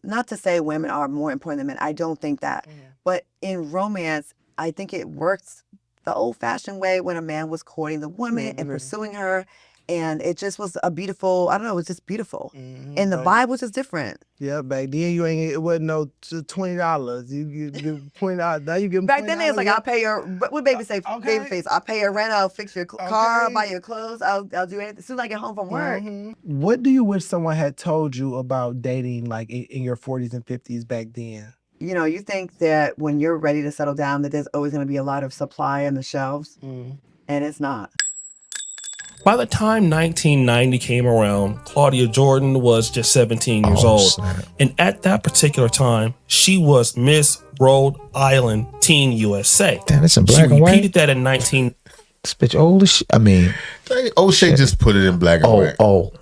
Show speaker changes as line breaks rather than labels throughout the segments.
Not to say women are more important than men. I don't think that. But in romance, I think it works the old-fashioned way when a man was courting the woman and pursuing her. And it just was a beautiful, I don't know, it was just beautiful. And the vibe was just different.
Yeah, back then it wasn't no $20. You give $20. Now you give them
Back
$20.
then it's like, I'll pay your, what baby say?
Okay.
Babyface, I'll pay your rent, I'll fix your car, I'll buy your clothes, I'll do anything. As soon as I get home from work.
What do you wish someone had told you about dating like in your 40s and 50s back then?
You know, you think that when you're ready to settle down that there's always going to be a lot of supply on the shelves, and it's not.
By the time 1990 came around, Claudia Jordan was just 17 years old.
Snap.
And at that particular time, she was Miss Rhode Island Teen USA.
Damn, it's in
She
black and white.
repeated that in 19.
This bitch old as shit. I mean,
O'Shea just put it in black and white.
oh.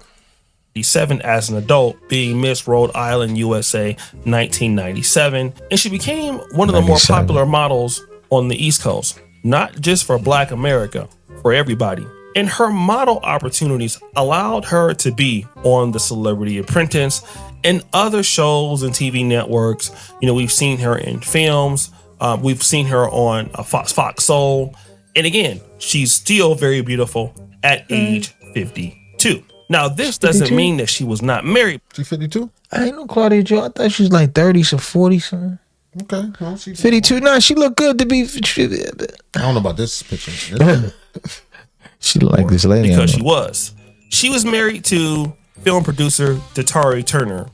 1997 as an adult, being Miss Rhode Island USA 1997, and she became one of the more
97.
popular models on the East Coast, not just for Black America, for everybody. And her model opportunities allowed her to be on The Celebrity Apprentice and other shows and TV networks. You know, we've seen her in films, we've seen her on Fox Soul, and again, she's still very beautiful at age 52. Now, this doesn't
52?
mean that she was not married.
She 52?
I ain't know Claudia Jordan. I thought she was like 30s or 40s. Something.
Okay. Well, she
52. Nah, she look good to be.
I don't know about this picture.
She look like this lady.
Because she was. She was married to film producer Datari Turner,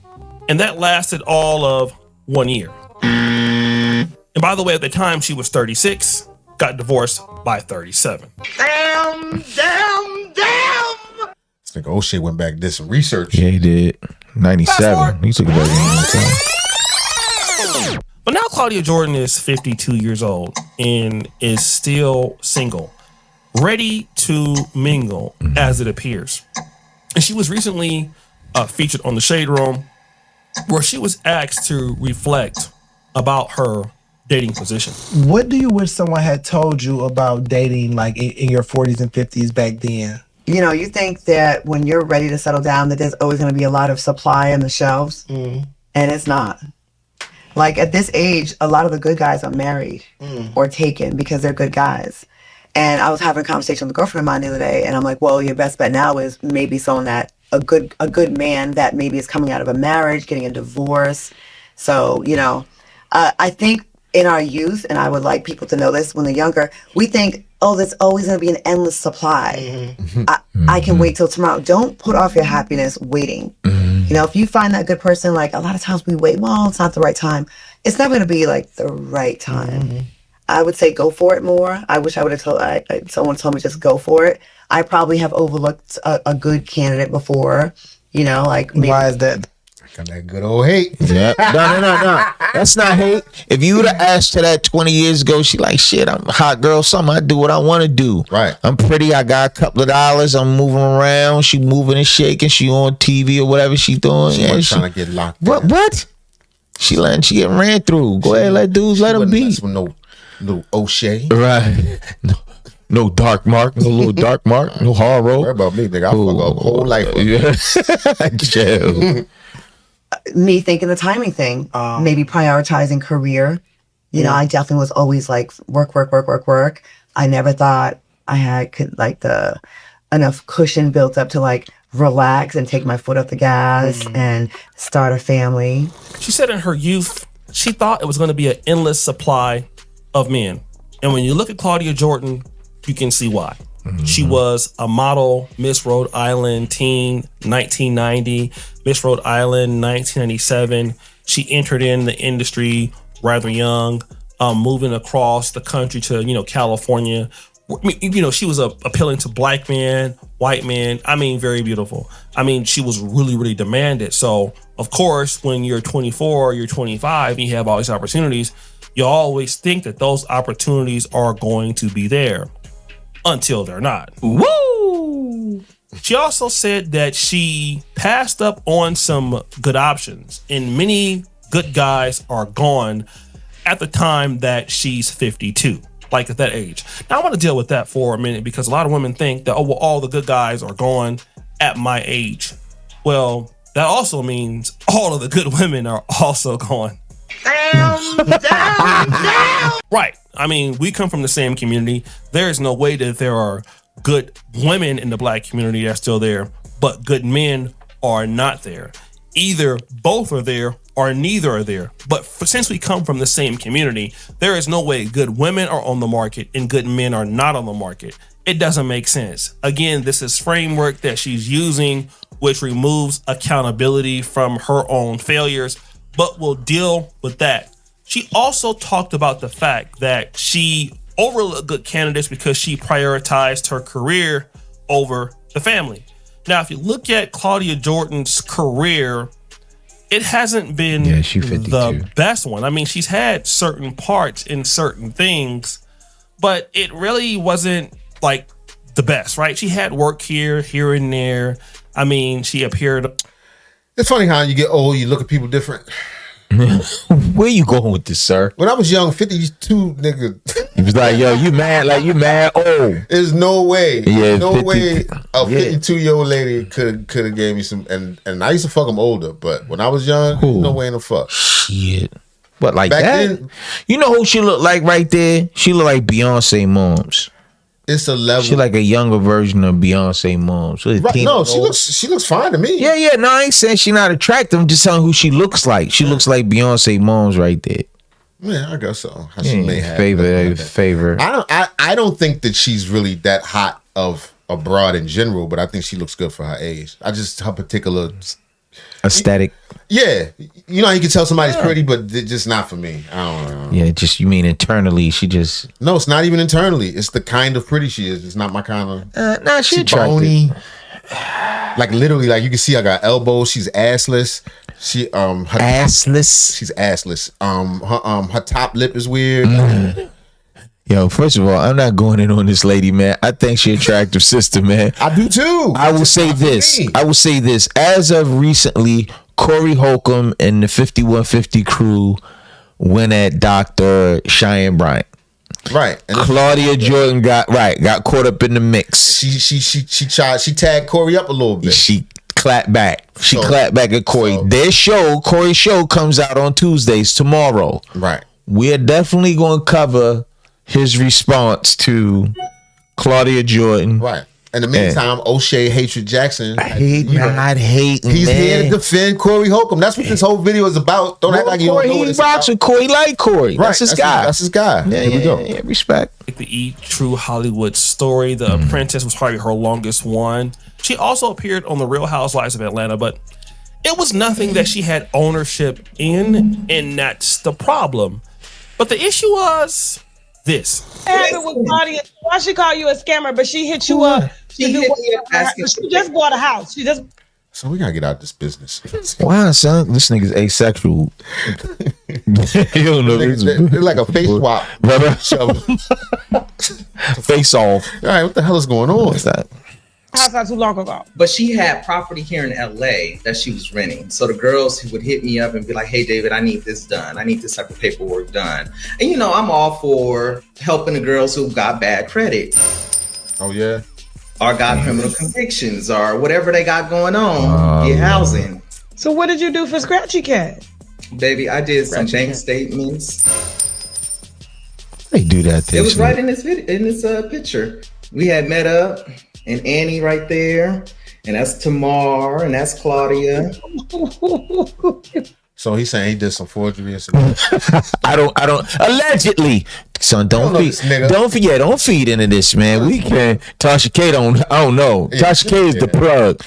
and that lasted all of 1 year. And by the way, at the time she was 36, got divorced by 37.
Damn! This nigga O'Shea went back, did some research.
Yeah, he did. 97. He took it back in time.
But now Claudia Jordan is 52 years old and is still single, ready to mingle, as it appears. And she was recently featured on The Shade Room, where she was asked to reflect about her dating position.
What do you wish someone had told you about dating like in your 40s and 50s back then?
You know, you think that when you're ready to settle down that there's always going to be a lot of supply on the shelves, and it's not. Like at this age, a lot of the good guys are married or taken because they're good guys. And I was having a conversation with a girlfriend of mine the other day, and I'm like, well, your best bet now is maybe someone that a good man that maybe is coming out of a marriage, getting a divorce. So, you know, I think in our youth, and I would like people to know this when they're younger, we think, oh, there's always going to be an endless supply. I can wait till tomorrow. Don't put off your happiness waiting. You know, if you find that good person, like a lot of times we wait, well, it's not the right time. It's never going to be like the right time. I would say go for it more. I wish I would have told someone told me just go for it. I probably have overlooked a good candidate before, you know, like maybe.
Why is that?
Got that good old hate.
Yeah. No. That's not hate. If you would have asked her that 20 years ago, she like, shit, I'm a hot girl, something. I do what I want to do.
Right.
I'm pretty. I got a couple of dollars. I'm moving around. She moving and shaking. She on TV or whatever she doing.
She wasn't trying to get locked in.
What? She getting ran through. Go ahead, let dudes let them be.
With no little O'Shea.
Right. No dark mark. No little dark mark. No hard road.
Worry about me, nigga. I fuck a whole life up.
Yeah. Chill.
Me thinking the timing thing, maybe prioritizing career. You know, I definitely was always like work. I never thought I had enough cushion built up to like relax and take my foot off the gas and start a family.
She said in her youth, she thought it was going to be an endless supply of men. And when you look at Claudia Jordan, you can see why. She was a model, Miss Rhode Island Teen, 1990, Miss Rhode Island, 1997. She entered in the industry rather young, moving across the country to, you know, California. You know, she was appealing to black men, white men. I mean, very beautiful. I mean, she was really, really demanded. So, of course, when you're 24 or you're 25, you have all these opportunities. You always think that those opportunities are going to be there. Until they're not. Woo! She also said that she passed up on some good options, and many good guys are gone at the time that she's 52, like at that age. Now I want to deal with that for a minute because a lot of women think that, oh, well, all the good guys are gone at my age. Well, that also means all of the good women are also gone.
Damn.
Right. I mean, we come from the same community. There is no way that there are good women in the black community that's still there, but good men are not there. Either both are there or neither are there. But since we come from the same community, there is no way good women are on the market and good men are not on the market. It doesn't make sense. Again, this is framework that she's using, which removes accountability from her own failures, but we'll deal with that. She also talked about the fact that she overlooked good candidates because she prioritized her career over the family. Now, if you look at Claudia Jordan's career, it hasn't been the best one. I mean, she's had certain parts in certain things, but it really wasn't like the best, right? She had work here and there. I mean, she appeared.
It's funny how you get old, you look at people different.
Where you going with this, sir?
When I was young, 52 nigga.
He was like, yo, you mad old.
There's no way.
Yeah,
no
50,
way a 52-year-old lady could have gave me some, and I used to fuck them older, but when I was young, no way in the fuck.
Shit. But like
Back
that?
then,
you know who she looked like right there? She looked like Beyonce moms.
it's a level.
She like a younger version of Beyonce moms. So
right, no, she looks fine to me.
Yeah. No, I ain't saying she not attractive. I'm just telling who she looks like. She looks like Beyonce moms right there.
Yeah, I guess so. She may have
favor.
I don't think that she's really that hot of a broad in general, but I think she looks good for her age. Her particular
aesthetic.
Yeah, you know how you can tell somebody's pretty, but they're just not for me. I don't know.
Yeah, just you mean internally? She just
no, it's not even internally. It's the kind of pretty she is. It's not my kind of.
Nah, she
bony. Like literally, like you can see, I got elbows. She's assless. She
assless.
She's assless. Her top lip is weird.
Yo, first of all, I'm not going in on this lady, man. I think she attractive sister, man.
I do too.
I will say this. As of recently, Corey Holcomb and the 5150 crew went at Dr. Cheyenne Bryant.
Right. And
Claudia Jordan got caught up in the mix.
She tagged Corey up a little bit.
She clapped back. She clapped back at Corey. Corey's show comes out on Tuesdays tomorrow.
Right.
We're definitely going to cover his response to Claudia Jordan.
Right. In the meantime, O'Shea Hatred Jackson.
He's
here to defend Corey Holcomb. That's what this whole video is about. Don't act like you don't know what it's about.
He rocks with Corey, like Corey. Right. That's his guy.
That's his guy.
Yeah,
Here we go.
Yeah, respect.
The True Hollywood story. The Apprentice was probably her longest one. She also appeared on The Real Housewives of Atlanta, but it was nothing that she had ownership in, and that's the problem. But the issue was this.
What happened with Claudia? Why she call you a scammer, but she hit you up? She just bought a house.
So we gotta get out of this busince.
Wow, son, this nigga's asexual. You don't know.
They're like a face swap.
Face off.
All right, what the hell is going on?
What's that?
House not too long ago.
But she had property here in LA that she was renting. So the girls who would hit me up and be like, hey, David, I need this done. I need this type of paperwork done. And, you know, I'm all for helping the girls who got bad credit.
Oh, yeah?
Or got criminal convictions or whatever they got going on. Get housing.
So what did you do for Scratchy Cat?
Baby, I did some bank statements.
They do that.
It was right in this video, in this picture. We had met up. And Annie right there, and that's Tamar, and that's Claudia.
So he's saying he did some forgery or something.
I don't allegedly. Son, don't feed into this, man. We can Tasha K I don't know. Yeah, Tasha K is the plug.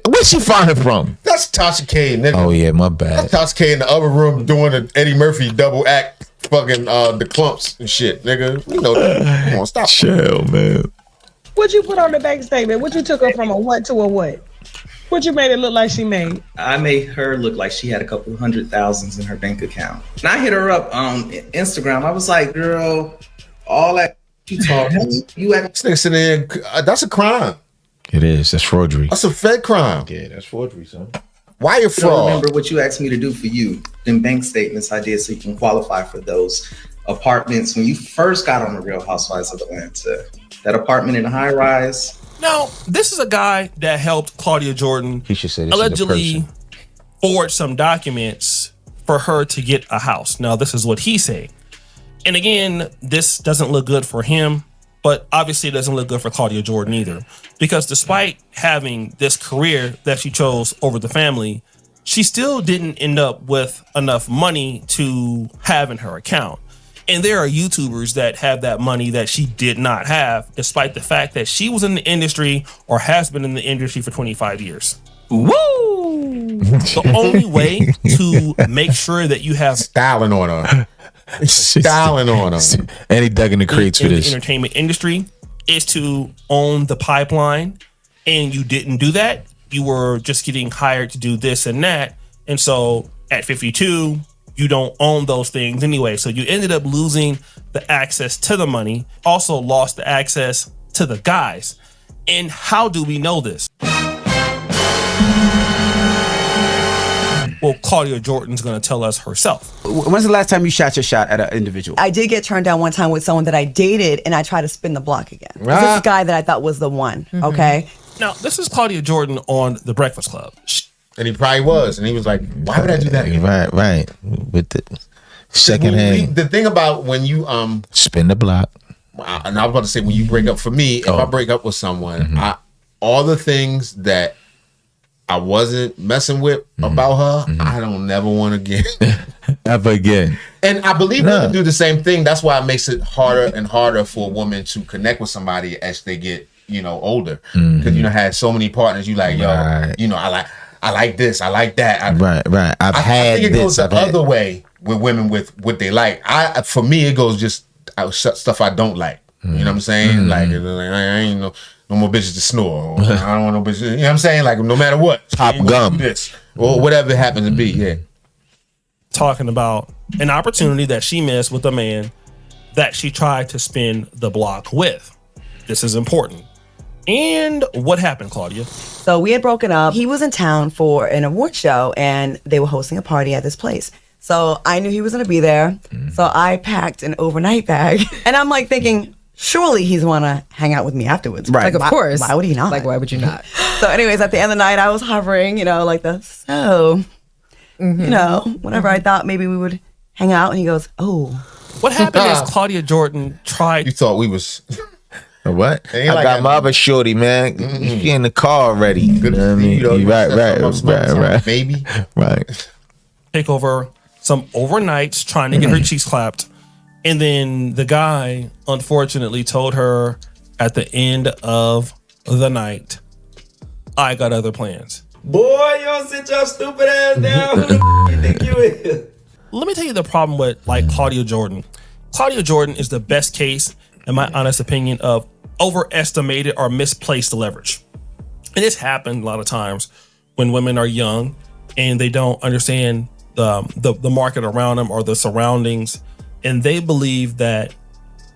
Where's she finding from?
That's Tasha K, nigga.
Oh yeah, my bad.
That's Tasha K in the other room doing an Eddie Murphy double act, fucking the clumps and shit, nigga. You know that. Come on, stop.
Chill, man.
What'd you put on the bank statement? What you took her from a what to a what? What you made it look like she made?
I made her look like she had a couple $100,000s in her bank account. And I hit her up on Instagram. I was like, girl, all that you talking, you act.
This nigga sitting there, that's a crime.
It is. That's forgery.
That's a Fed crime.
Yeah, that's forgery, son.
Wire fraud.
Remember what you asked me to do for you. Them bank statements I did so you can qualify for those apartments when you first got on the Real Housewives of Atlanta. That apartment in a high rise.
Now, this is a guy that helped Claudia Jordan
he should say this
allegedly forged some documents for her to get a house. Now, this is what he's saying. And again, this doesn't look good for him, but obviously it doesn't look good for Claudia Jordan either. Because despite having this career that she chose over the family, she still didn't end up with enough money to have in her account. And there are YouTubers that have that money that she did not have, despite the fact that she was in the industry or has been in the industry for 25 years.
Woo!
The only way to make sure that you have
styling on her. Styling on her.
And he dug in the crates for this.
The entertainment industry is to own the pipeline, and you didn't do that. You were just getting hired to do this and that, and so at 52, you don't own those things anyway. So you ended up losing the access to the money, also lost the access to the guys. And how do we know this? Well, Claudia Jordan's going to tell us herself.
When's the last time you shot your shot at an individual?
I did get turned down one time with someone that I dated, and I tried to spin the block again. This is a guy that I thought was the one, okay?
Now, this is Claudia Jordan on The Breakfast Club.
And he probably was. And he was like, why would I do that again?
Right. With the second hand.
The thing about when you
spin the block.
And I was about to say, when you break up, for me, if I break up with someone, all the things that I wasn't messing with about her, I don't never want again.
Ever again.
And I believe women do the same thing. That's why it makes it harder and harder for a woman to connect with somebody as they get, older. Because had so many partners, you like, yo, I like this, I like that.
Right. I think
it goes the other way with women with what they like. For me, it goes just stuff I don't like. You know what I'm saying? Like, I ain't no more bitches to snore. Or, I don't want no bitches. You know what I'm saying? Like, no matter what,
pop gum,
this or whatever it happens to be. Yeah.
Talking about an opportunity that she missed with a man that she tried to spin the block with. This is important. And what happened, Claudia?
So we had broken up. He was in town for an award show, and they were hosting a party at this place. So I knew he was going to be there. So I packed an overnight bag, and I'm like thinking, surely he's want to hang out with me afterwards.
Right. Like, of course.
Why would he not?
Like, why would you not?
So anyways, at the end of the night, I was hovering, whenever I thought maybe we would hang out, and he goes, oh.
What happened is Claudia Jordan tried.
You thought we was...
What? I got my other shorty, man. She in the car already.
Good to see you.
Right.
Baby.
Right.
Take over some overnights trying to get her cheeks clapped. And then the guy, unfortunately, told her at the end of the night, I got other plans.
Boy, you don't sit your stupid ass down. Who the you think you is?
Let me tell you the problem with Claudia Jordan. Claudia Jordan is the best case, in my honest opinion, of overestimated or misplaced leverage. And this happens a lot of times when women are young and they don't understand the market around them or the surroundings, and they believe that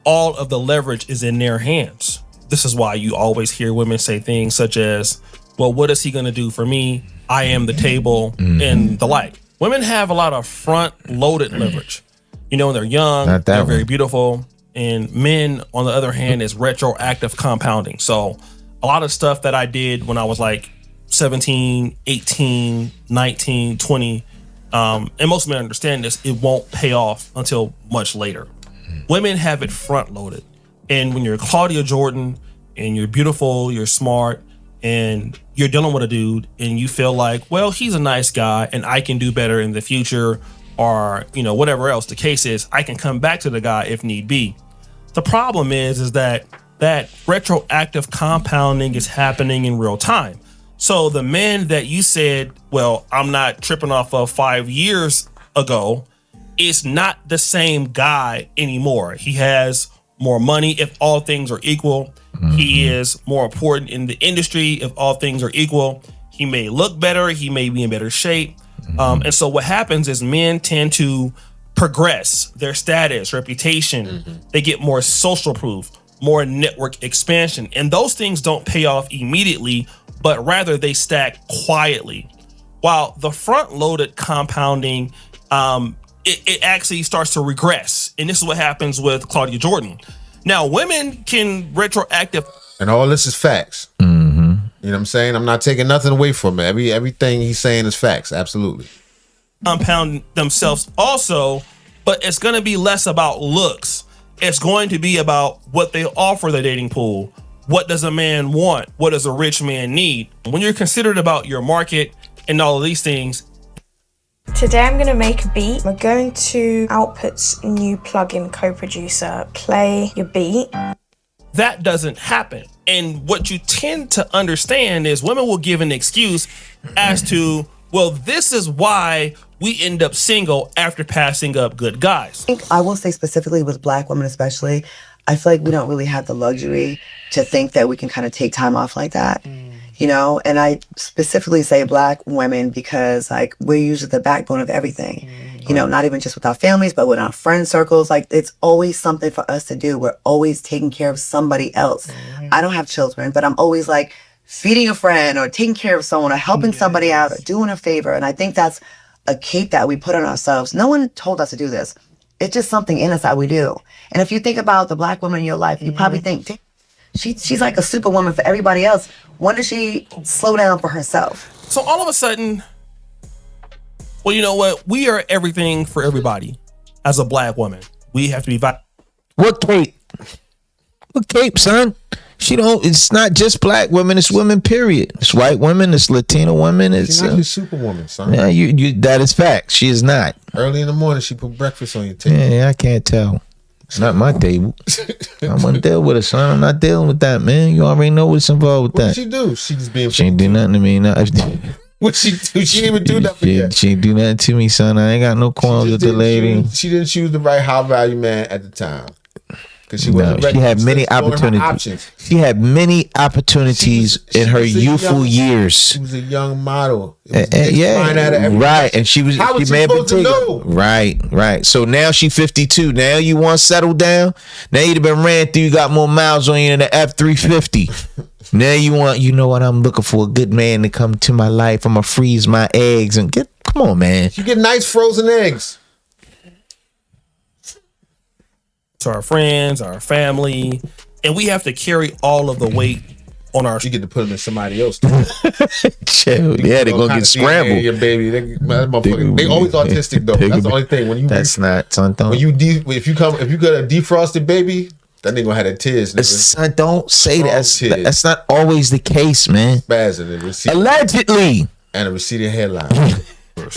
all of the leverage is in their hands. This is why you always hear women say things such as, well, what is he going to do for me? I am the table, and the like. Women have a lot of front-loaded leverage. When they're young, they're very beautiful. And men, on the other hand, is retroactive compounding. So a lot of stuff that I did when I was like 17, 18, 19, 20, and most men understand this, it won't pay off until much later. Women have it front loaded. And when you're Claudia Jordan and you're beautiful, you're smart, and you're dealing with a dude and you feel like, well, he's a nice guy and I can do better in the future, or, whatever else the case is, I can come back to the guy if need be. The problem is that retroactive compounding is happening in real time. So the man that you said, well, I'm not tripping off of 5 years ago, is not the same guy anymore. He has more money if all things are equal. He is more important in the industry if all things are equal. He may look better. He may be in better shape. And so what happens is men tend to progress their status, reputation. They get more social proof, more network expansion. And those things don't pay off immediately, but rather they stack quietly. While the front-loaded compounding, it actually starts to regress. And this is what happens with Claudia Jordan. Now, women can retroactive.
And all this is facts. You know what I'm saying? I'm not taking nothing away from it. Everything he's saying is facts. Absolutely.
Compound themselves also, but it's going to be less about looks. It's going to be about what they offer the dating pool. What does a man want? What does a rich man need? When you're considered about your market and all of these things.
Today I'm going to make a beat. We're going to Output's new plugin co-producer, play your beat.
That doesn't happen. And what you tend to understand is women will give an excuse as to, well, this is why we end up single after passing up good guys.
I will say specifically with Black women especially, I feel like we don't really have the luxury to think that we can kind of take time off like that, you know? And I specifically say Black women because like we're usually the backbone of everything, you know, not even just with our families, but with our friend circles. Like it's always something for us to do. We're always taking care of somebody else. I don't have children, but I'm always like feeding a friend or taking care of someone or helping somebody out or doing a favor. And I think that's a cape that we put on ourselves. No one told us to do this. It's just something in us that we do. And if you think about the Black woman in your life, you probably think, she's like a superwoman for everybody else. When does she slow down for herself?
So all of a sudden, well, you know what? We are everything for everybody. As a Black woman, we have to be.
What cape? What cape, son? It's not just Black women, it's women, period. It's white women, it's Latino women. It's
She's not a superwoman, son.
Yeah, that is fact. She is not.
Early in the morning, she put breakfast on your table.
Yeah, I can't tell. It's not my table. I want to deal with it, son. I'm not dealing with that, man. You already know what's involved with that.
What did she do? She just being.
She ain't do nothing to me.
What she do? She didn't even do nothing yet.
She ain't do nothing to me, son. I ain't got no qualms with the lady.
She didn't choose the right high value man at the time.
She had many opportunities. She had many opportunities in her youthful years.
She was a young model.
Right. And she was.
How was
she may
she
have been
supposed to know?
Right. So now she 52. Now you want to settle down. Now you'd have been ran through. You got more miles on you than the F-350. Now you know what? I'm looking for a good man to come to my life. I'm gonna freeze my eggs and come on, man.
You get nice frozen eggs.
To our friends, our family, and we have to carry all of the weight on our.
You get to put them in somebody else.
Chill. Yeah, they're gonna get scrambled.
Your baby, they always autistic though. That's the only thing. When you
not something.
If you got a defrosted baby, that nigga gonna have that tears.
Son, don't say that. That's not always the case, man.
Spazzing.
Allegedly.
And a receding hairline.